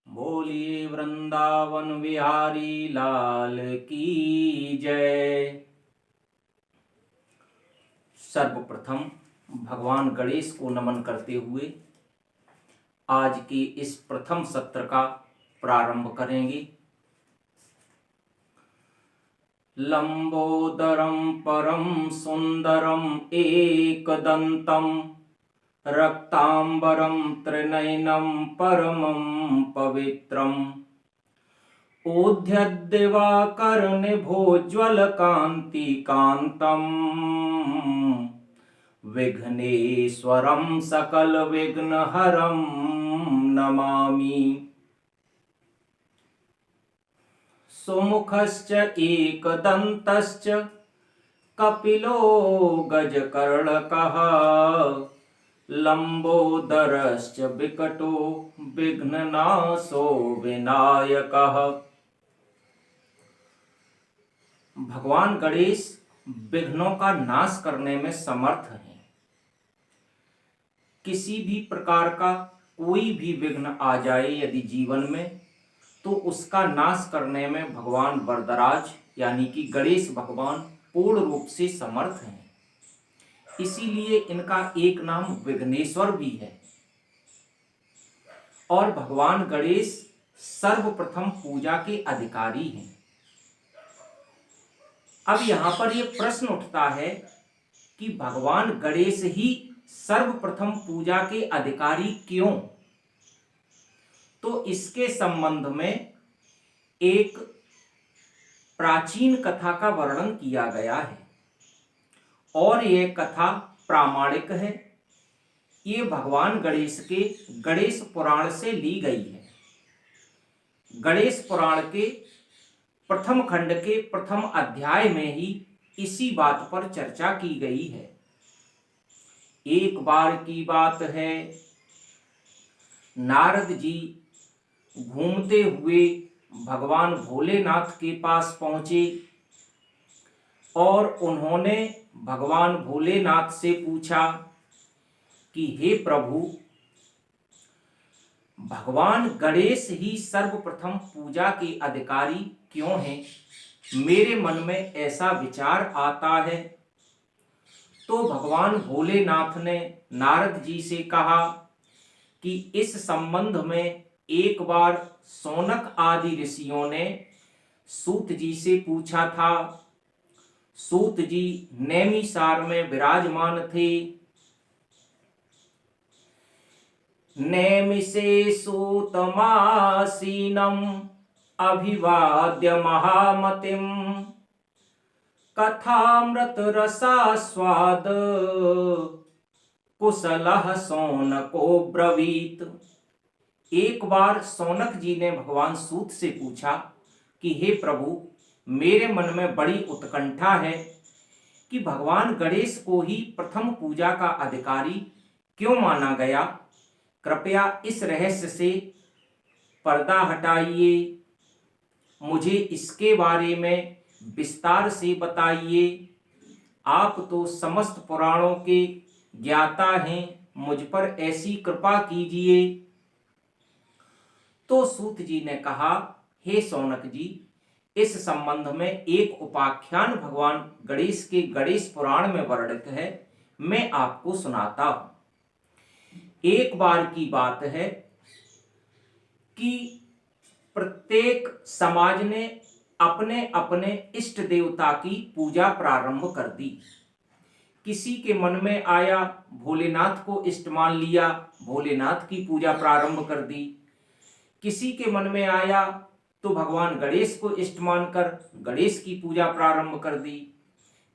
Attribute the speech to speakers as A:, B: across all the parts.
A: बोलिए वृंदावन बिहारी लाल की जय। सर्वप्रथम भगवान गणेश को नमन करते हुए आज के इस प्रथम सत्र का प्रारंभ करेंगे। लंबोदरम परम सुंदरम एकदंतम रक्तांबरम त्रिनयनम परमं पवित्रम ऊर्ध्वदिवाकरनिभोज्ज्वलकान्तिकान्तं विघ्नेश्वरं सकलविघ्नहरं नमामि। सुमुखश्च एकदन्तश्च कपिलो गजकर्णकः लंबोदरश्च विकटो विघ्ननाशो विनायकः। भगवान गणेश विघ्नों का नाश करने में समर्थ हैं। किसी भी प्रकार का कोई भी विघ्न आ जाए यदि जीवन में, तो उसका नाश करने में भगवान वरदराज यानी कि गणेश भगवान पूर्ण रूप से समर्थ हैं। इसीलिए इनका एक नाम विघ्नेश्वर भी है। और भगवान गणेश सर्वप्रथम पूजा के अधिकारी हैं। अब यहां पर यह प्रश्न उठता है कि भगवान गणेश ही सर्वप्रथम पूजा के अधिकारी क्यों? तो इसके संबंध में एक प्राचीन कथा का वर्णन किया गया है और यह कथा प्रामाणिक है। ये भगवान गणेश के गणेश पुराण से ली गई है। गणेश पुराण के प्रथम खंड के प्रथम अध्याय में ही इसी बात पर चर्चा की गई है। एक बार की बात है, नारद जी घूमते हुए भगवान भोलेनाथ के पास पहुंचे और उन्होंने भगवान भोलेनाथ से पूछा कि हे प्रभु, भगवान गणेश ही सर्वप्रथम पूजा के अधिकारी क्यों हैं? मेरे मन में ऐसा विचार आता है। तो भगवान भोलेनाथ ने नारद जी से कहा कि इस संबंध में एक बार सौनक आदि ऋषियों ने सूत जी से पूछा था। सूत जी नैमिषार में विराजमान थे। नैमिषे सूतमासीनम् अभिवाद्य महामतिं कथामृत रसास्वाद कुशलः सौनको ब्रवीत। एक बार सौनक जी ने भगवान सूत से पूछा कि हे प्रभु, मेरे मन में बड़ी उत्कंठा है कि भगवान गणेश को ही प्रथम पूजा का अधिकारी क्यों माना गया। कृपया इस रहस्य से पर्दा हटाइए, मुझे इसके बारे में विस्तार से बताइए। आप तो समस्त पुराणों के ज्ञाता हैं, मुझ पर ऐसी कृपा कीजिए। तो सूत जी ने कहा, हे सौनक जी, इस संबंध में एक उपाख्यान भगवान गणेश के गणेश पुराण में वर्णित है, मैं आपको सुनाता हूं। एक बार की बात है कि प्रत्येक समाज ने अपने अपने इष्ट देवता की पूजा प्रारंभ कर दी। किसी के मन में आया, भोलेनाथ को इष्ट मान लिया, भोलेनाथ की पूजा प्रारंभ कर दी। किसी के मन में आया तो भगवान गणेश को इष्ट मानकर गणेश की पूजा प्रारंभ कर दी।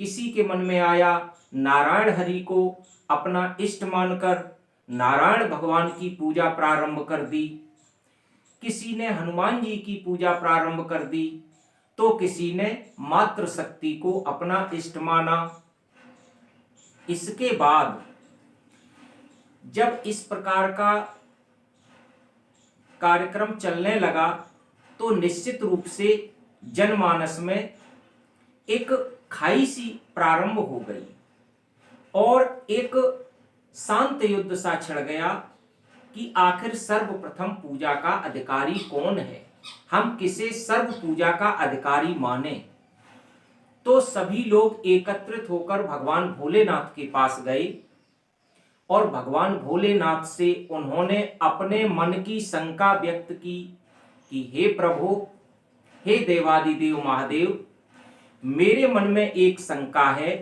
A: किसी के मन में आया, नारायण हरि को अपना इष्ट मानकर नारायण भगवान की पूजा प्रारंभ कर दी। किसी ने हनुमान जी की पूजा प्रारंभ कर दी, तो किसी ने मातृशक्ति को अपना इष्ट माना। इसके बाद जब इस प्रकार का कार्यक्रम चलने लगा तो निश्चित रूप से जनमानस में एक खाई सी प्रारंभ हो गई और एक शांत युद्ध सा छिड़ गया कि आखिर सर्वप्रथम पूजा का अधिकारी कौन है, हम किसे सर्व पूजा का अधिकारी माने। तो सभी लोग एकत्रित होकर भगवान भोलेनाथ के पास गए और भगवान भोलेनाथ से उन्होंने अपने मन की शंका व्यक्त की कि हे प्रभु, हे देवादिदेव महादेव, मेरे मन में एक शंका है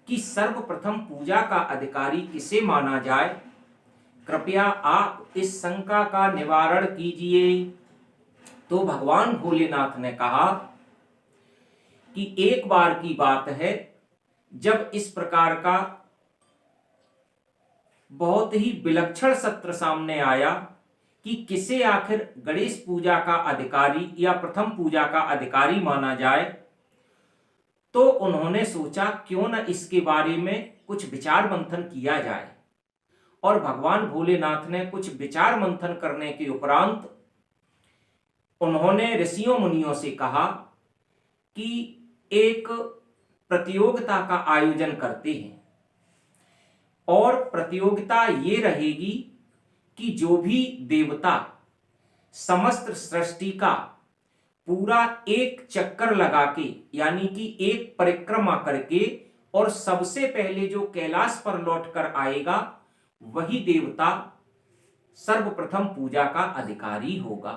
A: कि सर्वप्रथम पूजा का अधिकारी किसे माना जाए। कृपया आप इस शंका का निवारण कीजिए। तो भगवान भोलेनाथ ने कहा कि एक बार की बात है, जब इस प्रकार का बहुत ही विलक्षण सत्र सामने आया कि किसे आखिर गणेश पूजा का अधिकारी या प्रथम पूजा का अधिकारी माना जाए, तो उन्होंने सोचा क्यों न इसके बारे में कुछ विचार मंथन किया जाए। और भगवान भोलेनाथ ने कुछ विचार मंथन करने के उपरांत उन्होंने ऋषियों मुनियों से कहा कि एक प्रतियोगिता का आयोजन करते हैं और प्रतियोगिता ये रहेगी कि जो भी देवता समस्त सृष्टि का पूरा एक चक्कर लगा के, यानी कि एक परिक्रमा करके और सबसे पहले जो कैलाश पर लौट कर आएगा, वही देवता सर्वप्रथम पूजा का अधिकारी होगा।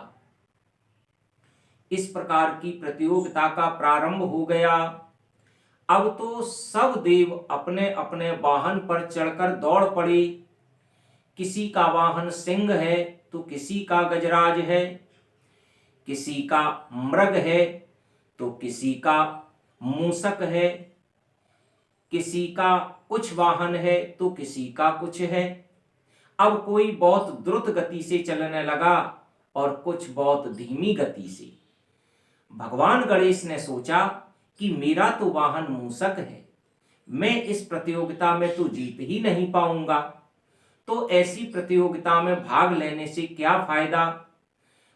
A: इस प्रकार की प्रतियोगिता का प्रारंभ हो गया। अब तो सब देव अपने अपने वाहन पर चढ़कर दौड़ पड़े। किसी का वाहन सिंह है तो किसी का गजराज है, किसी का मृग है तो किसी का मूषक है, किसी का कुछ वाहन है तो किसी का कुछ है। अब कोई बहुत द्रुत गति से चलने लगा और कुछ बहुत धीमी गति से। भगवान गणेश ने सोचा कि मेरा तो वाहन मूषक है, मैं इस प्रतियोगिता में तो जीत ही नहीं पाऊंगा, तो ऐसी प्रतियोगिता में भाग लेने से क्या फायदा।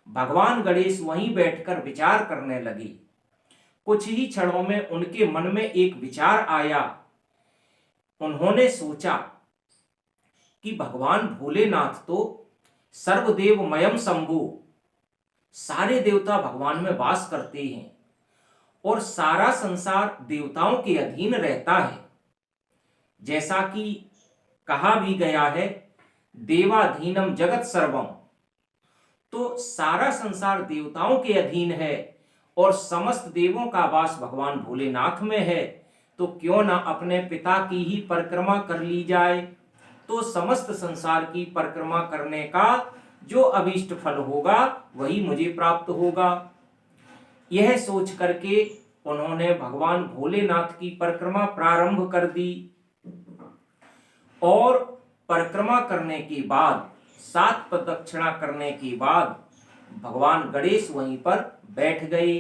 A: भगवान गणेश वहीं बैठकर विचार करने लगे। कुछ ही क्षणों में उनके मन में एक विचार आया। उन्होंने सोचा कि भगवान भोलेनाथ तो सर्वदेवमयम शंभु, सारे देवता भगवान में वास करते हैं और सारा संसार देवताओं के अधीन रहता है। जैसा कि कहा भी गया है, देवाधीनम जगत सर्वम, तो सारा संसार देवताओं के अधीन है और समस्त देवों का वास भगवान भोलेनाथ में है, तो क्यों ना अपने पिता की ही परिक्रमा कर ली जाए, तो समस्त संसार की परिक्रमा करने का जो अभीष्ट फल होगा वही मुझे प्राप्त होगा। यह सोच करके उन्होंने भगवान भोलेनाथ की परिक्रमा प्रारंभ कर दी और परिक्रमा करने के बाद 7 प्रदक्षिणा करने के बाद भगवान गणेश वहीं पर बैठ गए।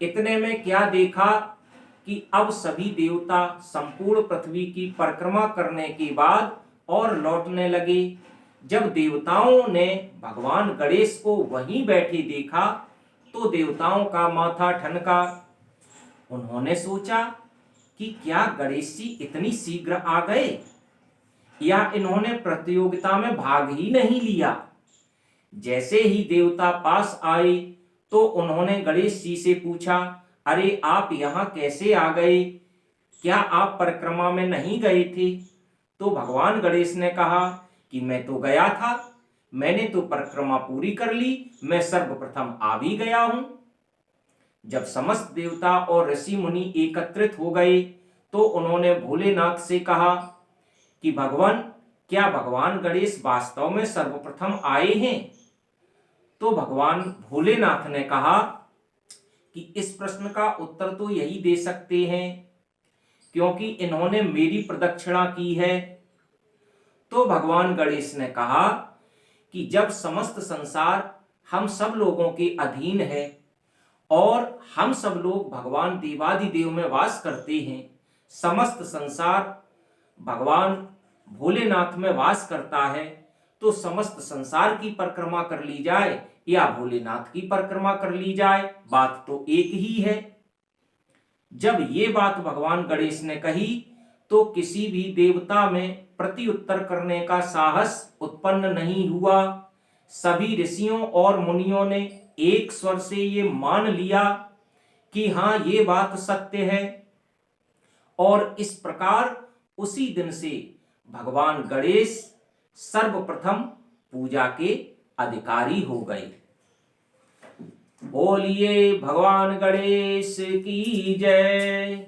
A: इतने में क्या देखा कि अब सभी देवता संपूर्ण पृथ्वी की परिक्रमा करने के बाद और लौटने लगे। जब देवताओं ने भगवान गणेश को वहीं बैठे देखा तो देवताओं का माथा ठनका। उन्होंने सोचा कि क्या गणेश जी इतनी शीघ्र आ गए, या इन्होंने प्रतियोगिता में भाग ही नहीं लिया। जैसे ही देवता पास आए तो उन्होंने गणेश जी से पूछा, अरे आप यहाँ कैसे आ गए, क्या आप परिक्रमा में नहीं गए थे। तो भगवान गणेश ने कहा कि मैं तो गया था, मैंने तो परिक्रमा पूरी कर ली, मैं सर्वप्रथम आ भी गया हूं। जब समस्त देवता और ऋषि मुनि एकत्रित हो गए तो उन्होंने भोलेनाथ से कहा कि भगवान, क्या भगवान गणेश वास्तव में सर्वप्रथम आए हैं। तो भगवान भोलेनाथ ने कहा कि इस प्रश्न का उत्तर तो यही दे सकते हैं क्योंकि इन्होंने मेरी प्रदक्षिणा की है। तो भगवान गणेश ने कहा कि जब समस्त संसार हम सब लोगों के अधीन है और हम सब लोग भगवान देवादिदेव में वास करते हैं, समस्त संसार भगवान भोलेनाथ में वास करता है, तो समस्त संसार की परिक्रमा कर ली जाए या भोलेनाथ की परिक्रमा कर ली जाए, बात तो एक ही है। जब ये बात भगवान गणेश ने कही तो किसी भी देवता में प्रत्युत्तर करने का साहस उत्पन्न नहीं हुआ। सभी ऋषियों और मुनियों ने एक स्वर से ये मान लिया कि हाँ, ये बात सत्य है। और इस प्रकार उसी दिन से भगवान गणेश सर्वप्रथम पूजा के अधिकारी हो गए। बोलिए भगवान गणेश की जय।